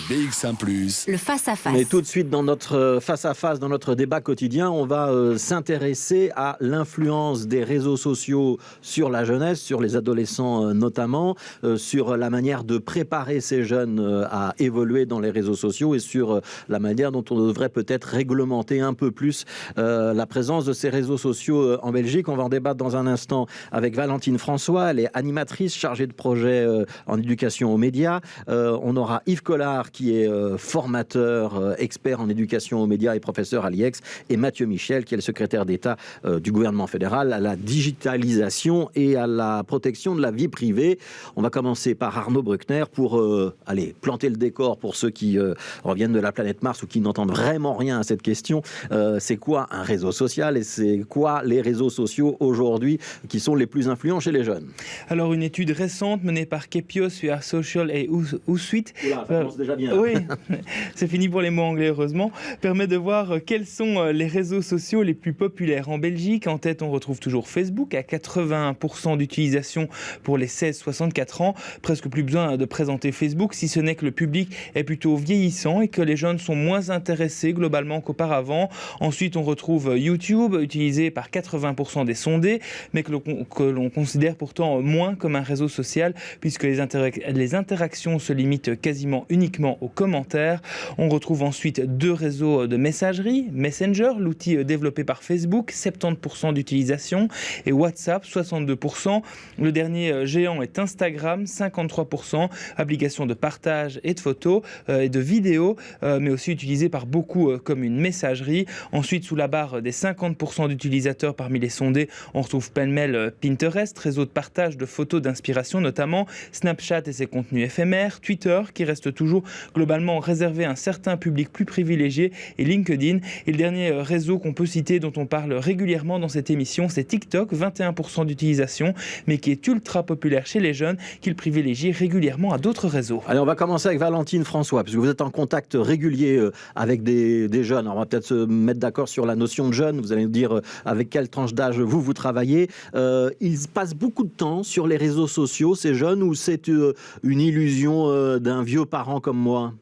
BX1+. Le face-à-face. Mais tout de suite, dans notre face-à-face, dans notre débat quotidien, on va s'intéresser à l'influence des réseaux sociaux sur la jeunesse, sur les adolescents notamment, sur la manière de préparer ces jeunes à évoluer dans les réseaux sociaux et sur la manière dont on devrait peut-être réglementer un peu plus la présence de ces réseaux sociaux en Belgique. On va en débattre dans un instant avec Valentine François. Elle est animatrice chargée de projet en éducation aux médias. On aura Yves Collard qui est formateur, expert en éducation aux médias et professeur à l'IEX, et Mathieu Michel qui est le secrétaire d'État du gouvernement fédéral à la digitalisation et à la protection de la vie privée. On va commencer par Arnaud Bruckner pour planter le décor pour ceux qui reviennent de la planète Mars ou qui n'entendent vraiment rien à cette question. C'est quoi un réseau social et c'est quoi les réseaux sociaux aujourd'hui qui sont les plus influents chez les jeunes? Alors une étude récente menée par Kepios, UR Social et Hootsuite, ça commence déjà bien. Oui, c'est fini pour les mots anglais heureusement, permet de voir quels sont les réseaux sociaux les plus populaires en Belgique. En tête, on retrouve toujours Facebook à 81% d'utilisation pour les 16-64 ans. Presque plus besoin de présenter Facebook, si ce n'est que le public est plutôt vieillissant et que les jeunes sont moins intéressés globalement qu'auparavant. Ensuite, on retrouve YouTube, utilisé par 80% des sondés, mais que l'on considère pourtant moins comme un réseau social, puisque les interactions se limitent quasiment uniquement aux commentaires. On retrouve ensuite deux réseaux de messagerie, Messenger, l'outil développé par Facebook, 70% d'utilisation, et WhatsApp, 62%. Le dernier géant est Instagram, 53%, application de partage et de photos et de vidéos, mais aussi utilisée par beaucoup comme une messagerie. Ensuite, sous la barre des 50% d'utilisateurs parmi les sondés, on retrouve pêle-mêle Pinterest, réseau de partage de photos d'inspiration notamment, Snapchat et ses contenus éphémères, Twitter qui reste toujours globalement réservé à un certain public plus privilégié, et LinkedIn. Et le dernier réseau qu'on peut citer, dont on parle régulièrement dans cette émission, c'est TikTok, 21% d'utilisation, mais qui est ultra populaire chez les jeunes, qu'ils privilégient régulièrement à d'autres réseaux. Allez, on va commencer avec Valentine François, puisque vous êtes en contact régulier avec des jeunes. Alors, on va peut-être se mettre d'accord sur la notion de jeune. Vous allez nous dire avec quelle tranche d'âge vous travaillez. Ils passent beaucoup de temps sur les réseaux sociaux, ces jeunes, ou c'est une illusion d'un vieux parent comme moi?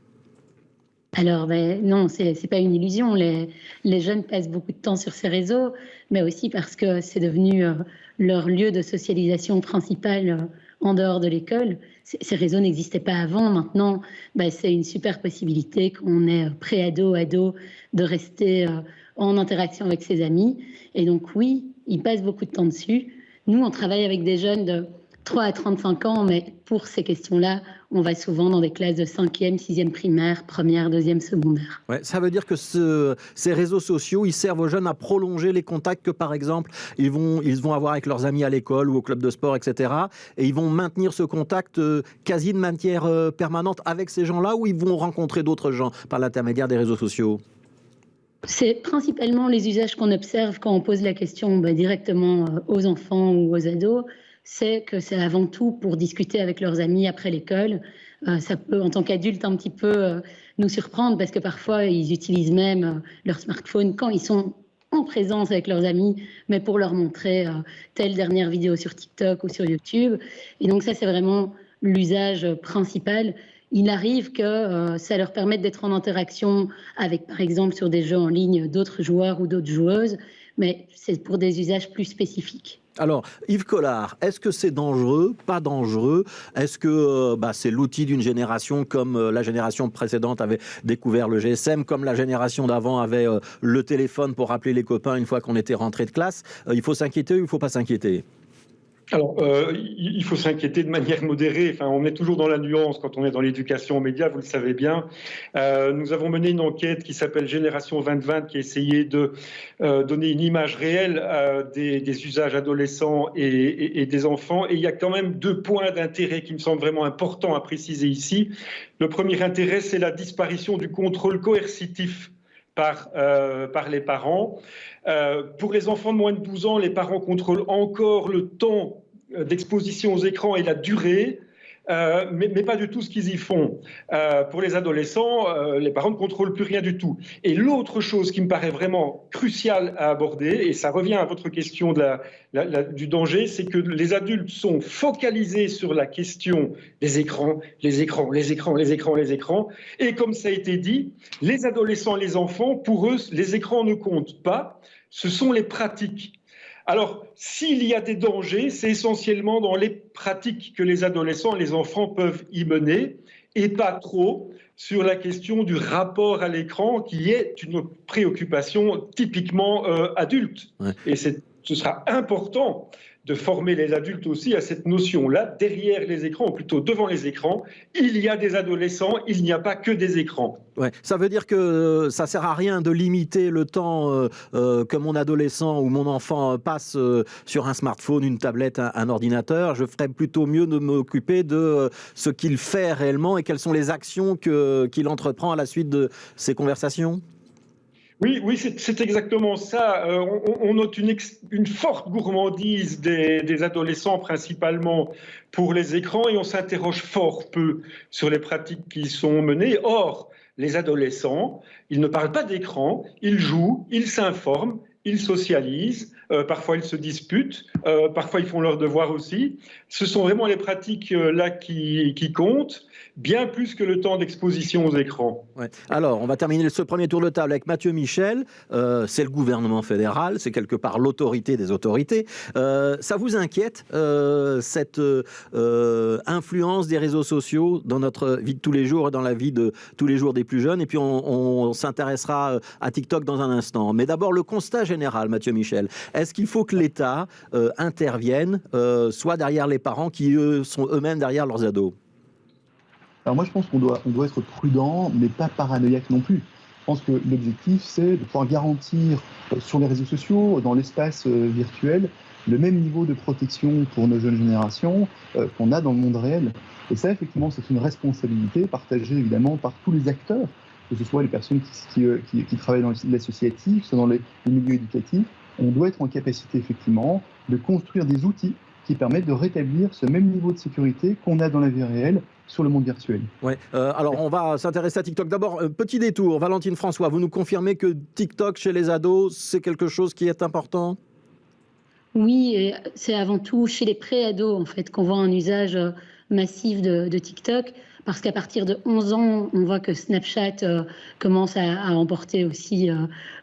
Alors, non, c'est pas une illusion. Les jeunes passent beaucoup de temps sur ces réseaux, mais aussi parce que c'est devenu leur lieu de socialisation principal en dehors de l'école. Ces réseaux n'existaient pas avant. Maintenant, c'est une super possibilité quand on est pré-ado, ado, de rester en interaction avec ses amis. Et donc, oui, ils passent beaucoup de temps dessus. Nous, on travaille avec des jeunes de 3 à 35 ans, mais pour ces questions-là, on va souvent dans des classes de 5e, 6e primaire, 1e, 2e secondaire. Ouais, ça veut dire que ces réseaux sociaux, ils servent aux jeunes à prolonger les contacts que, par exemple, ils vont avoir avec leurs amis à l'école ou au club de sport, etc. Et ils vont maintenir ce contact quasi de manière permanente avec ces gens-là, ou ils vont rencontrer d'autres gens par l'intermédiaire des réseaux sociaux? C'est principalement les usages qu'on observe quand on pose la question directement aux enfants ou aux ados. C'est que c'est avant tout pour discuter avec leurs amis après l'école. Ça peut, en tant qu'adulte, un petit peu nous surprendre parce que parfois, ils utilisent même leur smartphone quand ils sont en présence avec leurs amis, mais pour leur montrer telle dernière vidéo sur TikTok ou sur YouTube. Et donc ça, c'est vraiment l'usage principal. Il arrive que ça leur permette d'être en interaction avec, par exemple, sur des jeux en ligne, d'autres joueurs ou d'autres joueuses, mais c'est pour des usages plus spécifiques. Alors, Yves Collard, est-ce que c'est dangereux, pas dangereux? Est-ce que c'est l'outil d'une génération comme la génération précédente avait découvert le GSM, comme la génération d'avant avait le téléphone pour appeler les copains une fois qu'on était rentré de classe? Il faut s'inquiéter ou il ne faut pas s'inquiéter? Alors, il faut s'inquiéter de manière modérée. Enfin, on est toujours dans la nuance quand on est dans l'éducation aux médias, vous le savez bien. Nous avons mené une enquête qui s'appelle Génération 2020, qui a essayé de donner une image réelle des usages adolescents et des enfants. Et il y a quand même deux points d'intérêt qui me semblent vraiment importants à préciser ici. Le premier intérêt, c'est la disparition du contrôle coercitif par les parents. Pour les enfants de moins de 12 ans, les parents contrôlent encore le temps d'exposition aux écrans et la durée. mais pas du tout ce qu'ils y font. Pour les adolescents, les parents ne contrôlent plus rien du tout. Et l'autre chose qui me paraît vraiment cruciale à aborder, et ça revient à votre question du danger, c'est que les adultes sont focalisés sur la question des écrans, les écrans, les écrans, les écrans, les écrans. Et comme ça a été dit, les adolescents, les enfants, pour eux, les écrans ne comptent pas, ce sont les pratiques. Alors, s'il y a des dangers, c'est essentiellement dans les pratiques que les adolescents et les enfants peuvent y mener, et pas trop sur la question du rapport à l'écran, qui est une préoccupation typiquement adulte. Ouais. Et ce sera important de former les adultes aussi à cette notion-là. Derrière les écrans, ou plutôt devant les écrans, il y a des adolescents, il n'y a pas que des écrans. Ouais, ça veut dire que ça ne sert à rien de limiter le temps que mon adolescent ou mon enfant passe sur un smartphone, une tablette, un ordinateur. Je ferais plutôt mieux de m'occuper de ce qu'il fait réellement et quelles sont les actions qu'il entreprend à la suite de ces conversations. Oui, c'est exactement ça. On note une forte gourmandise des adolescents, principalement pour les écrans, et on s'interroge fort peu sur les pratiques qui sont menées. Or, les adolescents, ils ne parlent pas d'écran, ils jouent, ils s'informent, ils socialisent, parfois ils se disputent, parfois ils font leurs devoirs aussi. Ce sont vraiment les pratiques là qui comptent, bien plus que le temps d'exposition aux écrans. Ouais. Alors, on va terminer ce premier tour de table avec Mathieu Michel. C'est le gouvernement fédéral, c'est quelque part l'autorité des autorités. Ça vous inquiète, cette influence des réseaux sociaux dans notre vie de tous les jours et dans la vie de tous les jours des plus jeunes? Et puis, on s'intéressera à TikTok dans un instant. Mais d'abord, le constat général, Mathieu Michel. Est-ce qu'il faut que l'État intervienne, soit derrière les parents qui sont eux-mêmes derrière leurs ados? Alors moi, je pense qu'on doit être prudent, mais pas paranoïaque non plus. Je pense que l'objectif, c'est de pouvoir garantir sur les réseaux sociaux, dans l'espace virtuel, le même niveau de protection pour nos jeunes générations qu'on a dans le monde réel. Et ça, effectivement, c'est une responsabilité partagée évidemment par tous les acteurs, que ce soit les personnes qui travaillent dans l'associatif, soit dans les milieux éducatifs. On doit être en capacité, effectivement, de construire des outils qui permettent de rétablir ce même niveau de sécurité qu'on a dans la vie réelle sur le monde virtuel. Ouais. Alors, on va s'intéresser à TikTok. D'abord, petit détour. Valentine François, vous nous confirmez que TikTok chez les ados, c'est quelque chose qui est important? Oui, et c'est avant tout chez les pré-ados en fait, qu'on voit un usage massif de TikTok. Parce qu'à partir de 11 ans, on voit que Snapchat commence à emporter aussi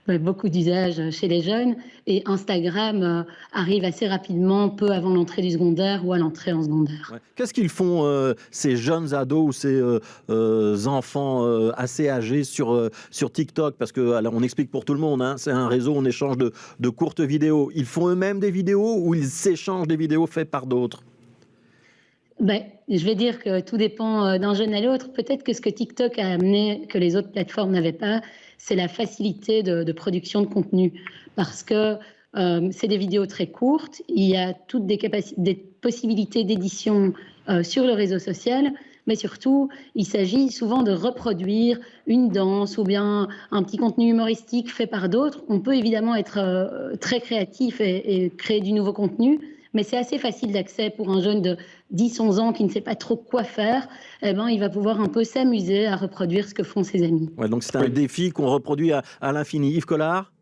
beaucoup d'usages chez les jeunes. Et Instagram arrive assez rapidement, peu avant l'entrée du secondaire ou à l'entrée en secondaire. Ouais. Qu'est-ce qu'ils font, ces jeunes ados ou ces enfants assez âgés sur TikTok? Parce qu'on explique pour tout le monde, hein, c'est un réseau, on échange de courtes vidéos. Ils font eux-mêmes des vidéos ou ils s'échangent des vidéos faites par d'autres? Je vais dire que tout dépend d'un jeune à l'autre. Peut-être que ce que TikTok a amené, que les autres plateformes n'avaient pas, c'est la facilité de production de contenu. Parce que c'est des vidéos très courtes, il y a toutes des possibilités d'édition sur le réseau social, mais surtout, il s'agit souvent de reproduire une danse ou bien un petit contenu humoristique fait par d'autres. On peut évidemment être très créatif et créer du nouveau contenu, mais c'est assez facile d'accès pour un jeune de 10-11 ans qui ne sait pas trop quoi faire. Eh ben, il va pouvoir un peu s'amuser à reproduire ce que font ses amis. Ouais, donc c'est un défi qu'on reproduit à l'infini. Yves Collard?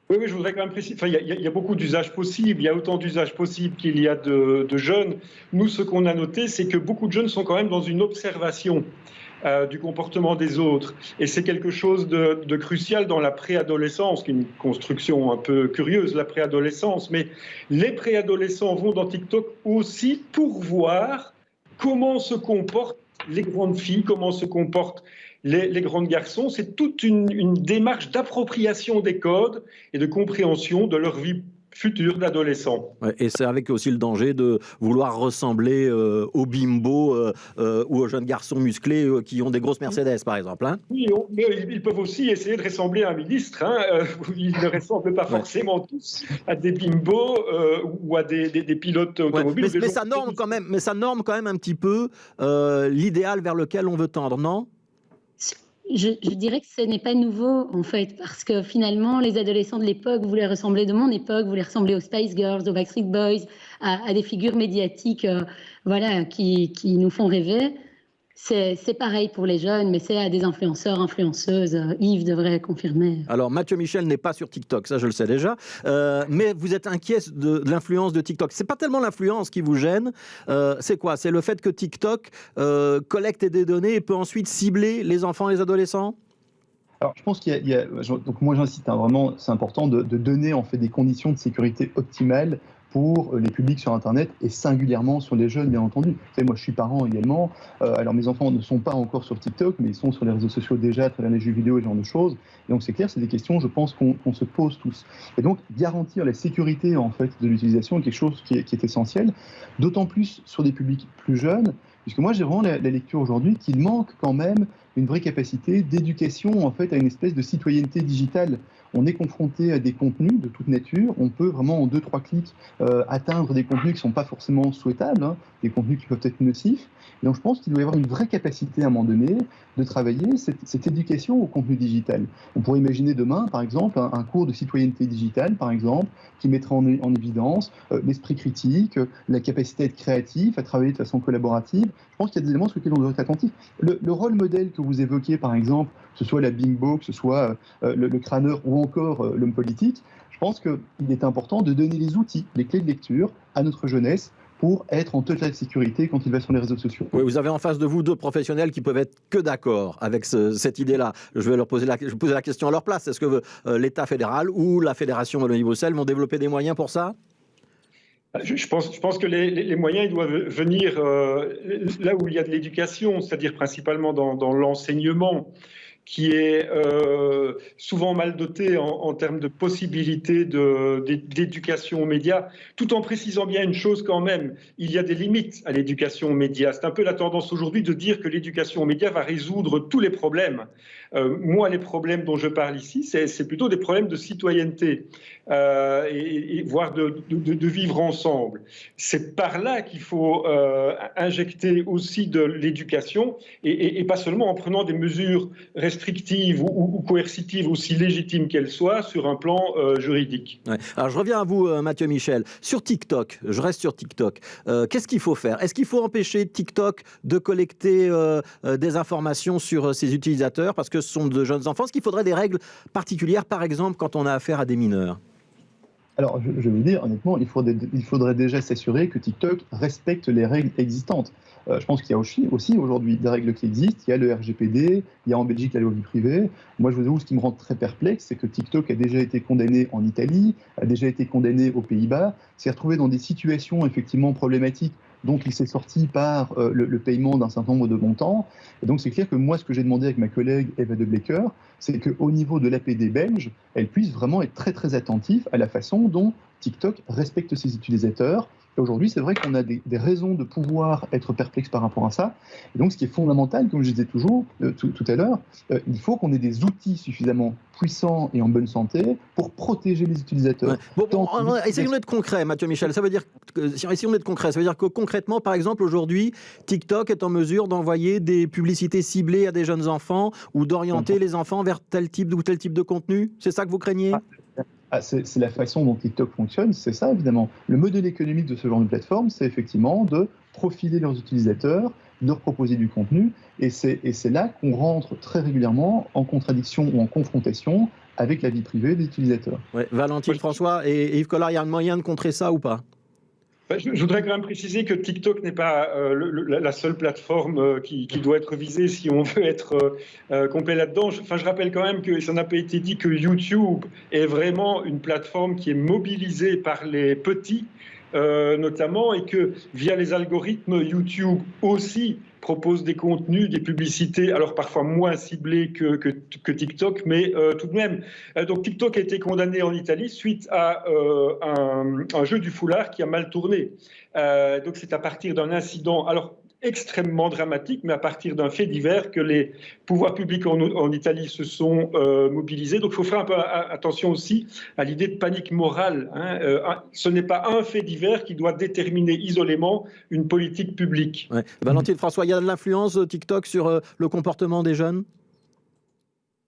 Oui, je voudrais quand même préciser, il y a beaucoup d'usages possibles, il y a autant d'usages possibles qu'il y a de jeunes. Nous, ce qu'on a noté, c'est que beaucoup de jeunes sont quand même dans une observation du comportement des autres. Et c'est quelque chose de crucial dans la préadolescence, qui est une construction un peu curieuse, la préadolescence. Mais les préadolescents vont dans TikTok aussi pour voir comment se comportent les grandes filles, comment se comportent les grands garçons. C'est toute une démarche d'appropriation des codes et de compréhension de leur vie futur d'adolescents. Ouais, et c'est avec aussi le danger de vouloir ressembler aux bimbos ou aux jeunes garçons musclés qui ont des grosses Mercedes, par exemple. Hein. Oui, mais ils peuvent aussi essayer de ressembler à un ministre. Hein. Ils ne ressemblent pas forcément tous à des bimbos ou à des pilotes automobiles. Ouais, mais ça norme quand même un petit peu l'idéal vers lequel on veut tendre, non ? je dirais que ce n'est pas nouveau, en fait, parce que finalement, les adolescents de l'époque voulaient ressembler, de mon époque, voulaient ressembler aux Spice Girls, aux Backstreet Boys, à des figures médiatiques voilà, qui nous font rêver. C'est pareil pour les jeunes, mais c'est à des influenceurs, influenceuses. Yves devrait confirmer. Alors, Mathieu Michel n'est pas sur TikTok, ça je le sais déjà, mais vous êtes inquiet de l'influence de TikTok. C'est pas tellement l'influence qui vous gêne, c'est quoi? C'est le fait que TikTok collecte des données et peut ensuite cibler les enfants et les adolescents? Alors, je pense donc moi j'insiste, vraiment, c'est important de donner en fait des conditions de sécurité optimales pour les publics sur Internet et singulièrement sur les jeunes, bien entendu. Vous savez, moi, je suis parent également. Alors, mes enfants ne sont pas encore sur TikTok, mais ils sont sur les réseaux sociaux déjà, à travers les jeux vidéo et ce genre de choses. Et donc, c'est clair, c'est des questions, je pense, qu'on se pose tous. Et donc, garantir la sécurité, en fait, de l'utilisation est quelque chose qui est essentiel, d'autant plus sur des publics plus jeunes, puisque moi, j'ai vraiment la lecture aujourd'hui qu'il manque quand même une vraie capacité d'éducation, en fait, à une espèce de citoyenneté digitale. On est confronté à des contenus de toute nature, on peut vraiment en 2-3 clics atteindre des contenus qui ne sont pas forcément souhaitables, hein, des contenus qui peuvent être nocifs. Et donc je pense qu'il doit y avoir une vraie capacité à un moment donné de travailler cette éducation au contenu digital. On pourrait imaginer demain, par exemple, un cours de citoyenneté digitale, par exemple, qui mettrait en évidence l'esprit critique, la capacité à être créatif, à travailler de façon collaborative. Je pense qu'il y a des éléments sur lesquels on doit être attentif. Le rôle modèle que vous évoquiez, par exemple, que ce soit la bimbo, que ce soit le crâneur ou encore l'homme politique, je pense qu'il est important de donner les outils, les clés de lecture à notre jeunesse pour être en totale sécurité quand il va sur les réseaux sociaux. Oui, vous avez en face de vous deux professionnels qui peuvent être que d'accord avec cette idée-là. Je vais leur poser la question à leur place. Est-ce que l'État fédéral ou la Fédération Wallonie-Bruxelles vont développer des moyens pour ça ? Je pense que les moyens ils doivent venir là où il y a de l'éducation, c'est-à-dire principalement dans l'enseignement, qui est souvent mal doté en termes de possibilités d'éducation aux médias, tout en précisant bien une chose quand même, il y a des limites à l'éducation aux médias. C'est un peu la tendance aujourd'hui de dire que l'éducation aux médias va résoudre tous les problèmes. Moi, les problèmes dont je parle ici, c'est plutôt des problèmes de citoyenneté, et voire de vivre ensemble. C'est par là qu'il faut injecter aussi de l'éducation, et pas seulement en prenant des mesures restrictives ou coercitives, aussi légitimes qu'elles soient, sur un plan juridique. Ouais. Alors je reviens à vous, Mathieu Michel. Sur TikTok, je reste sur TikTok. Qu'est-ce qu'il faut faire? Est-ce qu'il faut empêcher TikTok de collecter des informations sur ses utilisateurs parce que ce sont de jeunes enfants? Est-ce qu'il faudrait des règles particulières, par exemple, quand on a affaire à des mineurs? Alors, je vais vous dire, honnêtement, il faudrait déjà s'assurer que TikTok respecte les règles existantes. Je pense qu'il y a aussi aujourd'hui des règles qui existent. Il y a le RGPD, il y a en Belgique la loi vie privée. Moi, je vous avoue, ce qui me rend très perplexe, c'est que TikTok a déjà été condamné en Italie, a déjà été condamné aux Pays-Bas, s'est retrouvé dans des situations effectivement problématiques, donc il s'est sorti par le paiement d'un certain nombre de montants. Et donc c'est clair que moi, ce que j'ai demandé avec ma collègue Eva de Blecker, c'est qu'au niveau de l'APD belge, elle puisse vraiment être très très attentive à la façon dont TikTok respecte ses utilisateurs. Et aujourd'hui, c'est vrai qu'on a des raisons de pouvoir être perplexe par rapport à ça. Et donc, ce qui est fondamental, comme je disais toujours tout à l'heure, il faut qu'on ait des outils suffisamment puissants et en bonne santé pour protéger les utilisateurs. Ouais. Essayons d'être concret, Mathieu Michel. Essayons d'être concret. Ça veut dire que concrètement, par exemple, aujourd'hui, TikTok est en mesure d'envoyer des publicités ciblées à des jeunes enfants ou d'orienter les enfants vers tel type de contenu. C'est ça que vous craignez ? C'est la façon dont TikTok fonctionne, c'est ça évidemment. Le modèle économique de ce genre de plateforme, c'est effectivement de profiler leurs utilisateurs, de leur proposer du contenu, et c'est là qu'on rentre très régulièrement en contradiction ou en confrontation avec la vie privée des utilisateurs. Ouais. Valentine François et Yves Collard, il y a un moyen de contrer ça ou pas ? Je voudrais quand même préciser que TikTok n'est pas la seule plateforme qui doit être visée si on veut être complet là-dedans. Je rappelle quand même que ça n'a pas été dit que YouTube est vraiment une plateforme qui est mobilisée par les petits, notamment, et que via les algorithmes, YouTube aussi propose des contenus, des publicités, alors parfois moins ciblés que TikTok, mais tout de même. Donc TikTok a été condamné en Italie suite à un jeu du foulard qui a mal tourné. Donc c'est à partir d'un incident, alors extrêmement dramatique, mais à partir d'un fait divers que les pouvoirs publics en Italie se sont mobilisés. Donc il faut faire un peu attention aussi à l'idée de panique morale. Ce n'est pas un fait divers qui doit déterminer isolément une politique publique. Ouais. Valentine François, il y a de l'influence TikTok sur le comportement des jeunes ?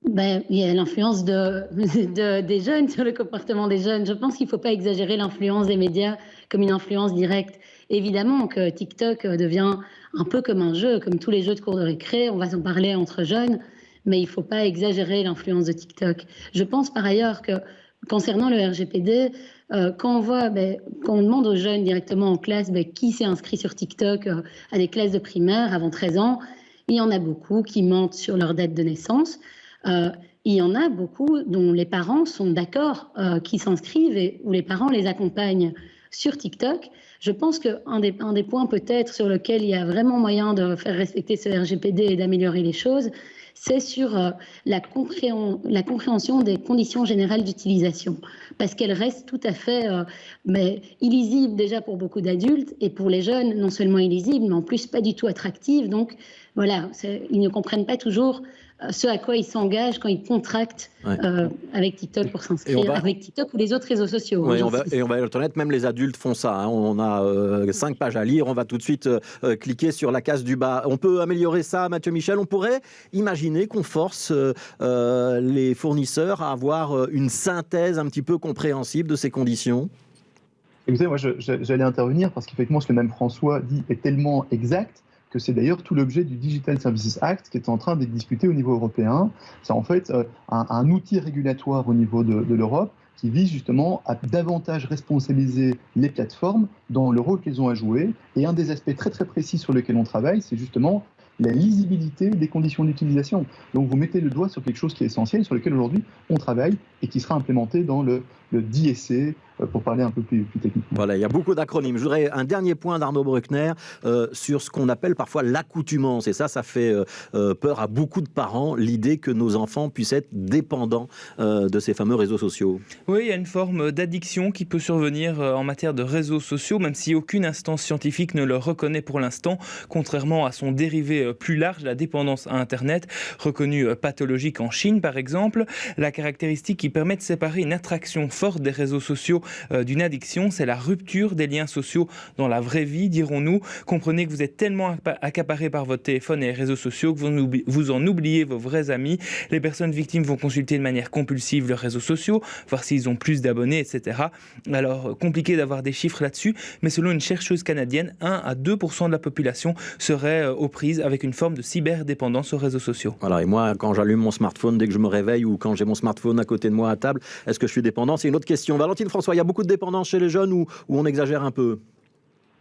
Il y a l'influence des jeunes sur le comportement des jeunes. Je pense qu'il ne faut pas exagérer l'influence des médias comme une influence directe. Évidemment que TikTok devient un peu comme un jeu, comme tous les jeux de cours de récré, on va s'en parler entre jeunes, mais il ne faut pas exagérer l'influence de TikTok. Je pense par ailleurs que concernant le RGPD, quand on demande aux jeunes directement en classe qui s'est inscrit sur TikTok à des classes de primaire avant 13 ans, il y en a beaucoup qui mentent sur leur date de naissance. Il y en a beaucoup dont les parents sont d'accord, qui s'inscrivent et où les parents les accompagnent sur TikTok. Je pense qu'un des points peut-être sur lequel il y a vraiment moyen de faire respecter ce RGPD et d'améliorer les choses, c'est sur la compréhension des conditions générales d'utilisation, parce qu'elles restent tout à fait illisibles déjà pour beaucoup d'adultes, et pour les jeunes, non seulement illisibles, mais en plus pas du tout attractives. Donc voilà, ils ne comprennent pas toujours ce à quoi ils s'engagent quand ils contractent avec TikTok pour s'inscrire, avec TikTok ou les autres réseaux sociaux. Oui, on va être honnête, même les adultes font ça. On a 5 pages à lire, on va tout de suite cliquer sur la case du bas. On peut améliorer ça, Mathieu Michel. On pourrait imaginer qu'on force les fournisseurs à avoir une synthèse un petit peu compréhensible de ces conditions. Écoutez, moi j'allais intervenir parce qu'effectivement ce que même François dit est tellement exact que c'est d'ailleurs tout l'objet du Digital Services Act qui est en train d'être discuté au niveau européen. C'est en fait un outil régulatoire au niveau de l'Europe qui vise justement à davantage responsabiliser les plateformes dans le rôle qu'elles ont à jouer. Et un des aspects très très précis sur lesquels on travaille, c'est justement la lisibilité des conditions d'utilisation. Donc vous mettez le doigt sur quelque chose qui est essentiel, sur lequel aujourd'hui on travaille et qui sera implémenté dans le DSC, pour parler un peu plus techniquement. Voilà, il y a beaucoup d'acronymes. Je voudrais un dernier point d'Arnaud Bruckner sur ce qu'on appelle parfois l'accoutumance. Et ça fait peur à beaucoup de parents, l'idée que nos enfants puissent être dépendants de ces fameux réseaux sociaux. Oui, il y a une forme d'addiction qui peut survenir en matière de réseaux sociaux, même si aucune instance scientifique ne le reconnaît pour l'instant, contrairement à son dérivé plus large, la dépendance à Internet, reconnue pathologique en Chine par exemple. La caractéristique qui permet de séparer une attraction forte des réseaux sociaux d'une addiction, c'est la rupture des liens sociaux dans la vraie vie, dirons-nous. Comprenez que vous êtes tellement accaparé par votre téléphone et les réseaux sociaux que vous en oubliez vos vrais amis. Les personnes victimes vont consulter de manière compulsive leurs réseaux sociaux, voir s'ils ont plus d'abonnés, etc. Alors, compliqué d'avoir des chiffres là-dessus, mais selon une chercheuse canadienne, 1 à 2% de la population serait aux prises avec une forme de cyberdépendance aux réseaux sociaux. Voilà, et moi, quand j'allume mon smartphone, dès que je me réveille ou quand j'ai mon smartphone à côté de moi à table, est-ce que je suis dépendant ? C'est une autre question. Valentine François, il y a beaucoup de dépendance chez les jeunes ou on exagère un peu ?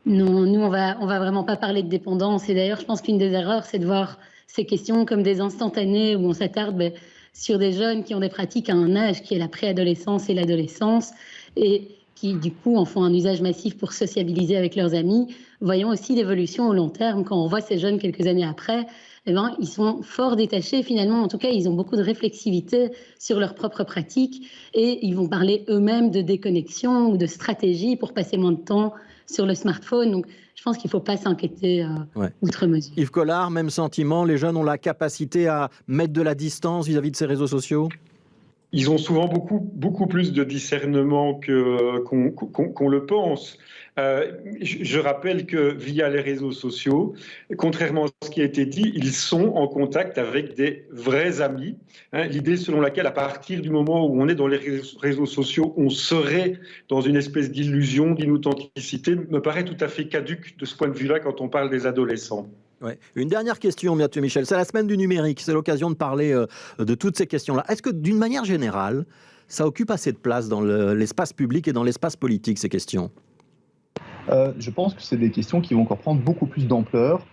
Non, nous, on va vraiment pas parler de dépendance. Et d'ailleurs, je pense qu'une des erreurs, c'est de voir ces questions comme des instantanés où on s'attarde sur des jeunes qui ont des pratiques à un âge qui est la préadolescence et l'adolescence et qui, du coup, en font un usage massif pour sociabiliser avec leurs amis. Voyons aussi l'évolution au long terme. Quand on voit ces jeunes quelques années après, ils sont fort détachés finalement. En tout cas, ils ont beaucoup de réflexivité sur leurs propres pratiques et ils vont parler eux-mêmes de déconnexion ou de stratégie pour passer moins de temps sur le smartphone. Donc, je pense qu'il ne faut pas s'inquiéter outre mesure. Yves Collard, même sentiment, les jeunes ont la capacité à mettre de la distance vis-à-vis de ces réseaux sociaux ? Ils ont souvent beaucoup plus de discernement qu'on le pense. Je rappelle que via les réseaux sociaux, contrairement à ce qui a été dit, ils sont en contact avec des vrais amis. L'idée selon laquelle, à partir du moment où on est dans les réseaux sociaux, on serait dans une espèce d'illusion, d'inauthenticité, me paraît tout à fait caduque de ce point de vue-là quand on parle des adolescents. Ouais. Une dernière question, Mathieu Michel. C'est la semaine du numérique. C'est l'occasion de parler de toutes ces questions-là. Est-ce que, d'une manière générale, ça occupe assez de place dans l'espace public et dans l'espace politique, ces questions ? Je pense que c'est des questions qui vont encore prendre beaucoup plus d'ampleur.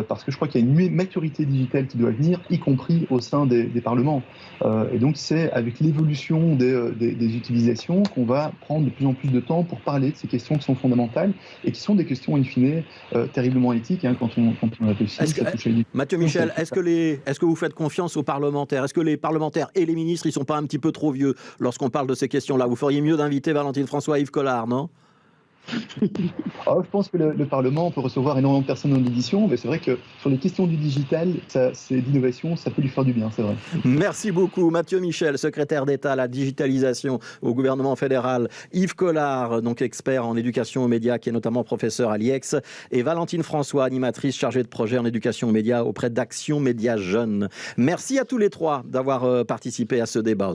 Parce que je crois qu'il y a une maturité digitale qui doit venir, y compris au sein des parlements. Et donc c'est avec l'évolution des utilisations qu'on va prendre de plus en plus de temps pour parler de ces questions qui sont fondamentales et qui sont des questions in fine terriblement éthiques quand on réfléchit. Mathieu Michel, est-ce que vous faites confiance aux parlementaires ? Est-ce que les parlementaires et les ministres, ils ne sont pas un petit peu trop vieux lorsqu'on parle de ces questions-là ? Vous feriez mieux d'inviter Valentine François et Yves Collard, non ? Alors, je pense que le Parlement peut recevoir énormément de personnes en audition, mais c'est vrai que sur les questions du digital, c'est d'innovation, ça peut lui faire du bien, c'est vrai. Merci beaucoup Mathieu Michel, secrétaire d'État à la digitalisation au gouvernement fédéral, Yves Collard, donc expert en éducation aux médias, qui est notamment professeur à l'IEX, et Valentine François, animatrice chargée de projet en éducation aux médias auprès d'Action Médias Jeunes. Merci à tous les trois d'avoir participé à ce débat.